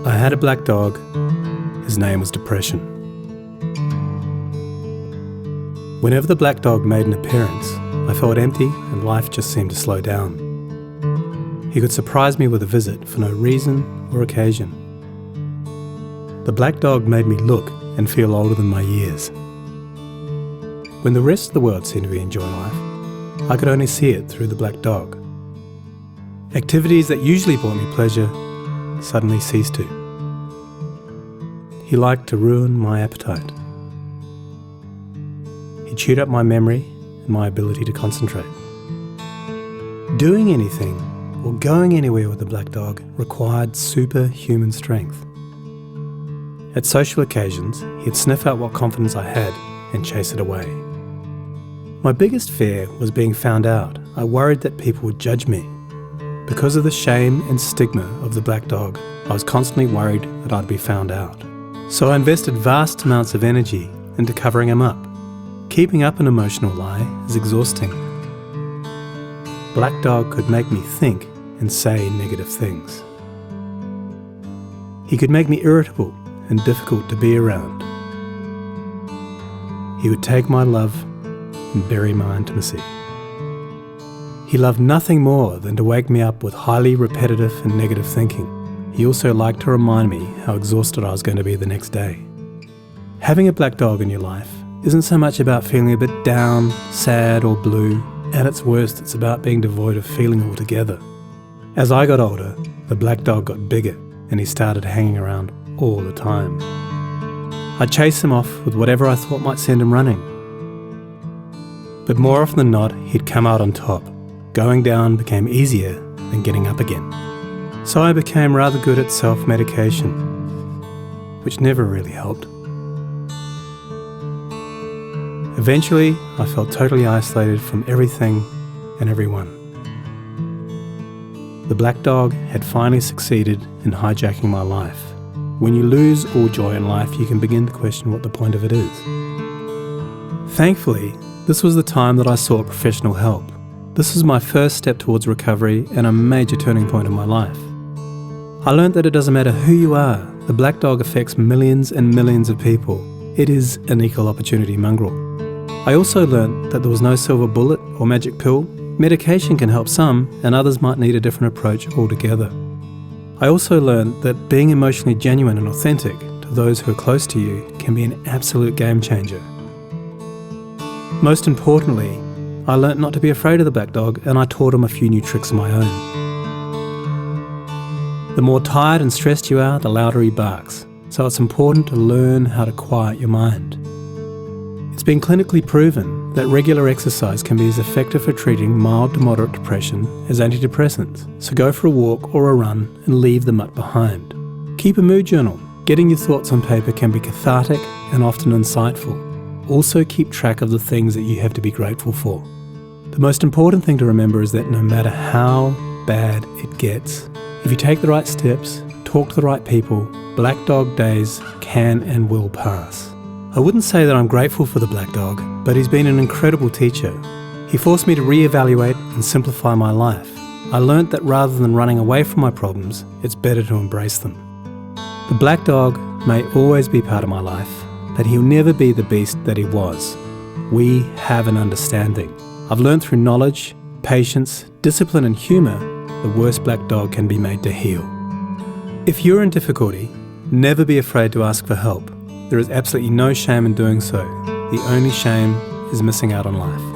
I had a black dog. His name was Depression. Whenever the black dog made an appearance, I felt empty and life just seemed to slow down. He could surprise me with a visit for no reason or occasion. The black dog made me look and feel older than my years. When the rest of the world seemed to be enjoying life, I could only see it through the black dog. Activities that usually brought me pleasure suddenly ceased to. He liked to ruin my appetite. He chewed up my memory and my ability to concentrate. Doing anything or going anywhere with the black dog required superhuman strength. At social occasions, he'd sniff out what confidence I had and chase it away. My biggest fear was being found out. I worried that people would judge me. Because of the shame and stigma of the black dog, I was constantly worried that I'd be found out. So I invested vast amounts of energy into covering him up. Keeping up an emotional lie is exhausting. Black dog could make me think and say negative things. He could make me irritable and difficult to be around. He would take my love and bury my intimacy. He loved nothing more than to wake me up with highly repetitive and negative thinking. He also liked to remind me how exhausted I was going to be the next day. Having a black dog in your life isn't so much about feeling a bit down, sad or blue. At its worst, it's about being devoid of feeling altogether. As I got older, the black dog got bigger and he started hanging around all the time. I'd chase him off with whatever I thought might send him running. But more often than not, he'd come out on top. Going down became easier than getting up again. So I became rather good at self-medication, which never really helped. Eventually, I felt totally isolated from everything and everyone. The black dog had finally succeeded in hijacking my life. When you lose all joy in life, you can begin to question what the point of it is. Thankfully, this was the time that I sought professional help. This was my first step towards recovery and a major turning point in my life. I learned that it doesn't matter who you are, the black dog affects millions and millions of people. It is an equal opportunity mongrel. I also learned that there was no silver bullet or magic pill. Medication can help some, and others might need a different approach altogether. I also learned that being emotionally genuine and authentic to those who are close to you can be an absolute game changer. Most importantly, I learnt not to be afraid of the black dog, and I taught him a few new tricks of my own. The more tired and stressed you are, the louder he barks, so it's important to learn how to quiet your mind. It's been clinically proven that regular exercise can be as effective for treating mild to moderate depression as antidepressants, so go for a walk or a run and leave the mutt behind. Keep a mood journal. Getting your thoughts on paper can be cathartic and often insightful. Also keep track of the things that you have to be grateful for. The most important thing to remember is that no matter how bad it gets, if you take the right steps, talk to the right people, black dog days can and will pass. I wouldn't say that I'm grateful for the black dog, but he's been an incredible teacher. He forced me to reevaluate and simplify my life. I learnt that rather than running away from my problems, it's better to embrace them. The black dog may always be part of my life, but he'll never be the beast that he was. We have an understanding. I've learned through knowledge, patience, discipline and humour, the worst black dog can be made to heal. If you're in difficulty, never be afraid to ask for help. There is absolutely no shame in doing so. The only shame is missing out on life.